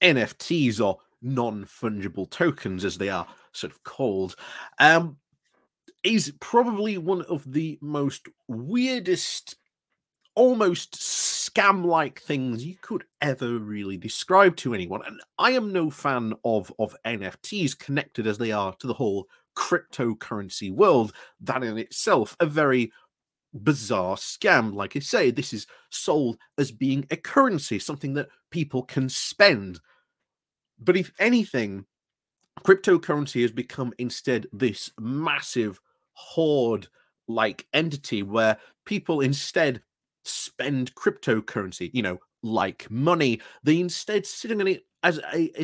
NFTs, or non-fungible tokens, as they are sort of called, is probably one of the most weirdest, almost scam-like things you could ever really describe to anyone. And I am no fan of NFTs, connected as they are to the whole cryptocurrency world. That in itself a very bizarre scam. Like I say, this is sold as being a currency, something that people can spend. But if anything, cryptocurrency has become instead this massive hoard like entity where people instead spend cryptocurrency, like money. They instead sitting on it as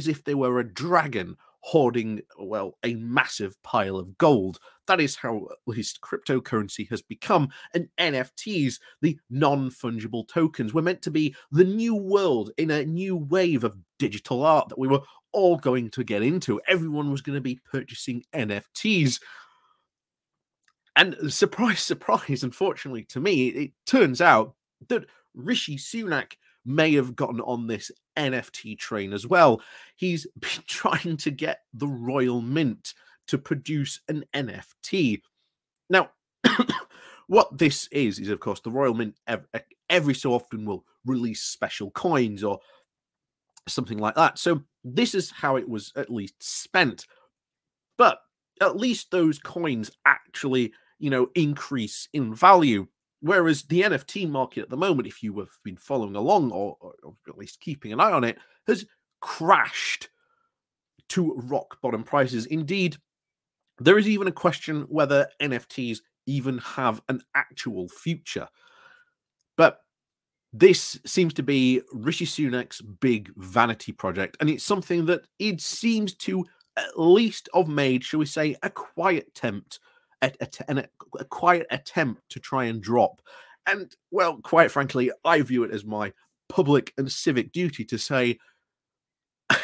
if they were a dragon hoarding, well, a massive pile of gold. That is how at least cryptocurrency has become. And NFTs, the non-fungible tokens, were meant to be the new world in a new wave of digital art that we were all going to get into. Everyone was going to be purchasing NFTs. And surprise, surprise, unfortunately to me, it turns out that Rishi Sunak may have gotten on this NFT train as well. He's been trying to get the Royal Mint to produce an NFT. Now, what this is of course, the Royal Mint every so often will release special coins or something like that. So this is how it was at least spent. But at least those coins actually, increase in value. Whereas the NFT market at the moment, if you have been following along or at least keeping an eye on it, has crashed to rock bottom prices. Indeed, there is even a question whether NFTs even have an actual future. But this seems to be Rishi Sunak's big vanity project, and it's something that it seems to at least have made, shall we say, a quiet attempt a quiet attempt to try and drop. And, well, quite frankly, I view it as my public and civic duty to say,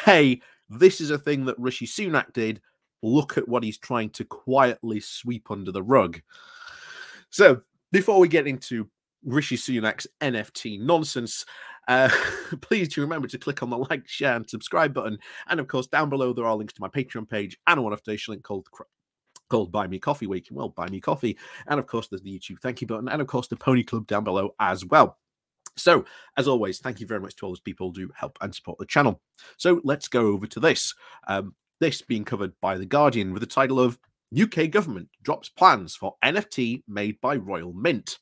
hey, this is a thing that Rishi Sunak did. Look at what he's trying to quietly sweep under the rug. So, before we get into Rishi Sunak's NFT nonsense, please do remember to click on the like, share, and subscribe button. And, of course, down below there are links to my Patreon page and a one-off donation link called Buy Me Coffee, where you can, well, buy me coffee. And of course, there's the YouTube thank you button, and of course, the Pony Club down below as well. So, as always, thank you very much to all those people who do help and support the channel. So, let's go over to this. This being covered by The Guardian with the title of UK Government Drops Plans for NFT Made by Royal Mint.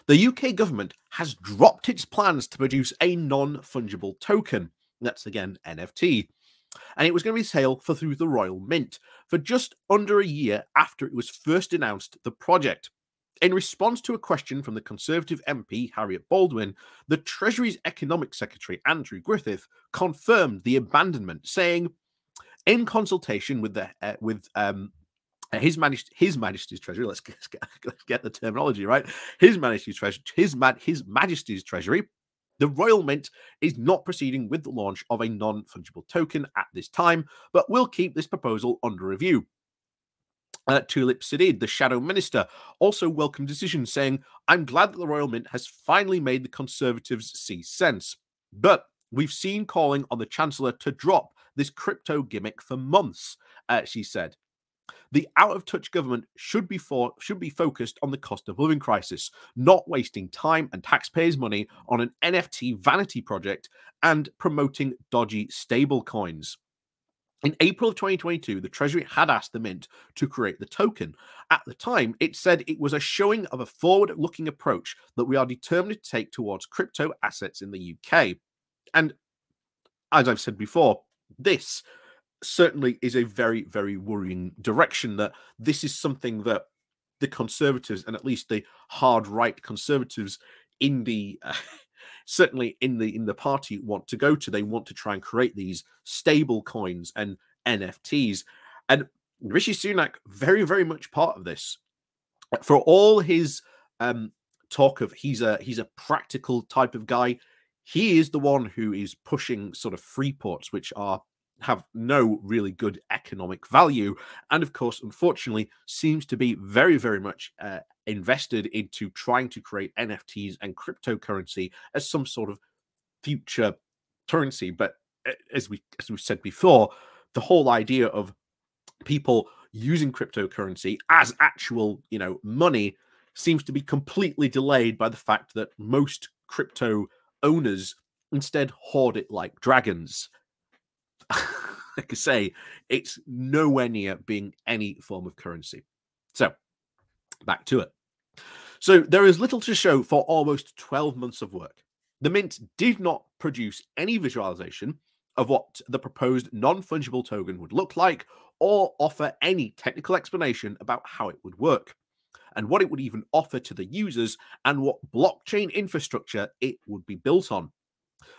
The UK government has dropped its plans to produce a non-fungible token. That's, again, NFT. And it was going to be sale through the Royal Mint for just under a year after it was first announced the project. In response to a question from the Conservative MP Harriet Baldwin, the Treasury's Economic Secretary Andrew Griffith confirmed the abandonment, saying, in consultation with His Majesty's Treasury, let's get the terminology right, His Majesty's Treasury, the Royal Mint is not proceeding with the launch of a non-fungible token at this time, but will keep this proposal under review. Tulip Sidid, the Shadow Minister, also welcomed decision, saying, I'm glad that the Royal Mint has finally made the Conservatives see sense. But we've seen calling on the Chancellor to drop this crypto gimmick for months, she said. The out-of-touch government should be focused on the cost of living crisis, not wasting time and taxpayers' money on an NFT vanity project and promoting dodgy stablecoins. In April of 2022, the Treasury had asked the Mint to create the token. At the time, it said it was a showing of a forward-looking approach that we are determined to take towards crypto assets in the UK. And as I've said before, this certainly is a very, very worrying direction, that this is something that the Conservatives, and at least the hard right Conservatives in the certainly in the party, want to go to. They want to try and create these stable coins and NFTs. And Rishi Sunak, very, very much part of this. For all his talk of he's a practical type of guy, he is the one who is pushing sort of free ports, which have no really good economic value, and of course, unfortunately, seems to be very, very much invested into trying to create NFTs and cryptocurrency as some sort of future currency. But as we said before, the whole idea of people using cryptocurrency as actual, money seems to be completely delayed by the fact that most crypto owners instead hoard it like dragons. Like I say, it's nowhere near being any form of currency. So, back to it. So, there is little to show for almost 12 months of work. The Mint did not produce any visualization of what the proposed non-fungible token would look like or offer any technical explanation about how it would work and what it would even offer to the users and what blockchain infrastructure it would be built on.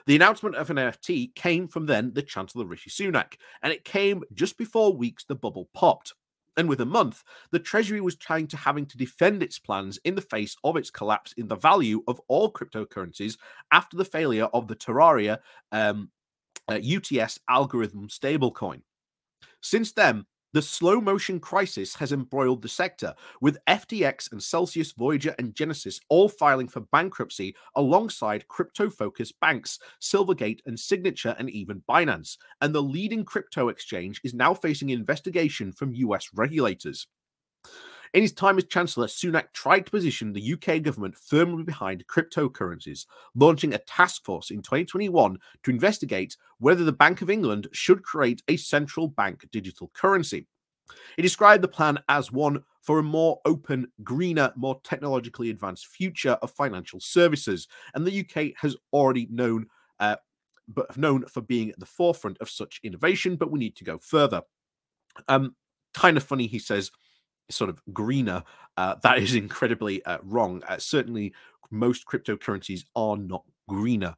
The announcement of an NFT came from then the Chancellor Rishi Sunak, and it came just before weeks the bubble popped. And within a month, the Treasury was trying to having to defend its plans in the face of its collapse in the value of all cryptocurrencies after the failure of the Terraria UTS algorithm stablecoin. Since then, the slow motion crisis has embroiled the sector, with FTX and Celsius, Voyager, and Genesis all filing for bankruptcy alongside crypto-focused banks, Silvergate and Signature, and even Binance. And the leading crypto exchange is now facing investigation from US regulators. In his time as Chancellor, Sunak tried to position the UK government firmly behind cryptocurrencies, launching a task force in 2021 to investigate whether the Bank of England should create a central bank digital currency. He described the plan as one for a more open, greener, more technologically advanced future of financial services, and the UK has already known for being at the forefront of such innovation, but we need to go further. Kind of funny, he says, sort of greener. That is incredibly wrong. Certainly, most cryptocurrencies are not greener.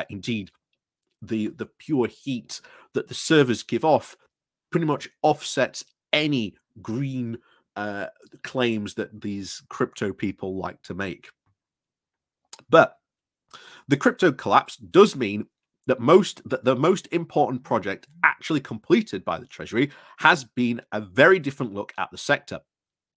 Indeed, the pure heat that the servers give off pretty much offsets any green claims that these crypto people like to make. But the crypto collapse does mean that the most important project actually completed by the Treasury has been a very different look at the sector.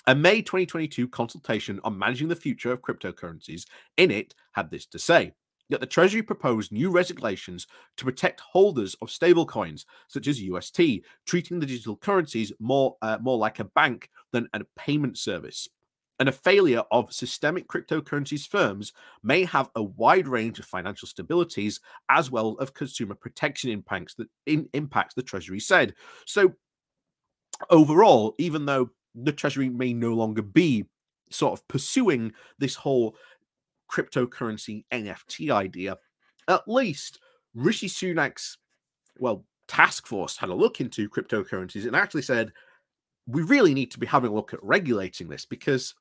A May 2022 consultation on managing the future of cryptocurrencies in it had this to say, that the Treasury proposed new regulations to protect holders of stablecoins, such as UST, treating the digital currencies more like a bank than a payment service. And a failure of systemic cryptocurrencies firms may have a wide range of financial stabilities as well as consumer protection impacts, the Treasury said. So overall, even though the Treasury may no longer be sort of pursuing this whole cryptocurrency NFT idea, at least Rishi Sunak's, task force had a look into cryptocurrencies and actually said, we really need to be having a look at regulating this because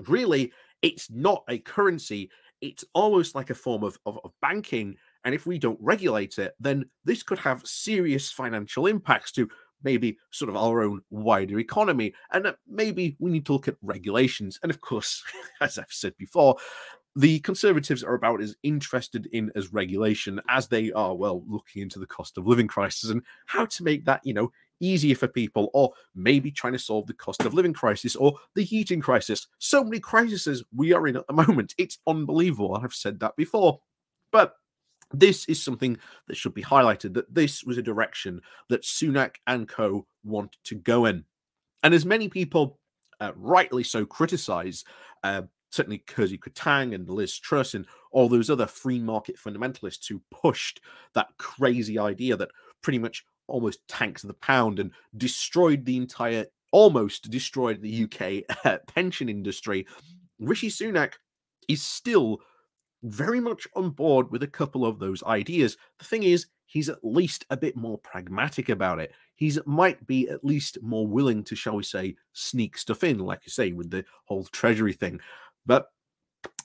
really it's not a currency. It's almost like a form of banking. And if we don't regulate it, then this could have serious financial impacts to maybe sort of our own wider economy. And maybe we need to look at regulations. And of course, as I've said before, the Conservatives are about as interested in as regulation as they are, looking into the cost of living crisis and how to make that, easier for people, or maybe trying to solve the cost of living crisis or the heating crisis. So many crises we are in at the moment. It's unbelievable. I've said that before. But this is something that should be highlighted, that this was a direction that Sunak and co want to go in. And as many people rightly so criticize, certainly Kersey Kutang and Liz Truss and all those other free market fundamentalists who pushed that crazy idea that pretty much almost tanked the pound and almost destroyed the UK pension industry, Rishi Sunak is still very much on board with a couple of those ideas. The thing is, he's at least a bit more pragmatic about it. He might be at least more willing to, shall we say, sneak stuff in, like you say, with the whole Treasury thing. But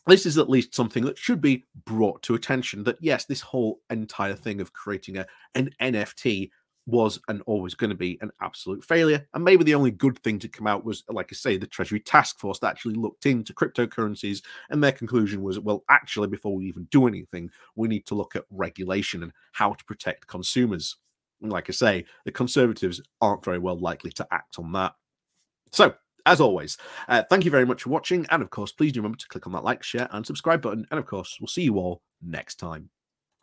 this is at least something that should be brought to attention, that yes, this whole entire thing of creating an NFT was and always going to be an absolute failure. And maybe the only good thing to come out was, like I say, the Treasury Task Force that actually looked into cryptocurrencies, and their conclusion was, actually, before we even do anything, we need to look at regulation and how to protect consumers. And like I say, the Conservatives aren't very well likely to act on that. So, as always, thank you very much for watching. And of course, please do remember to click on that like, share, and subscribe button. And of course, we'll see you all next time.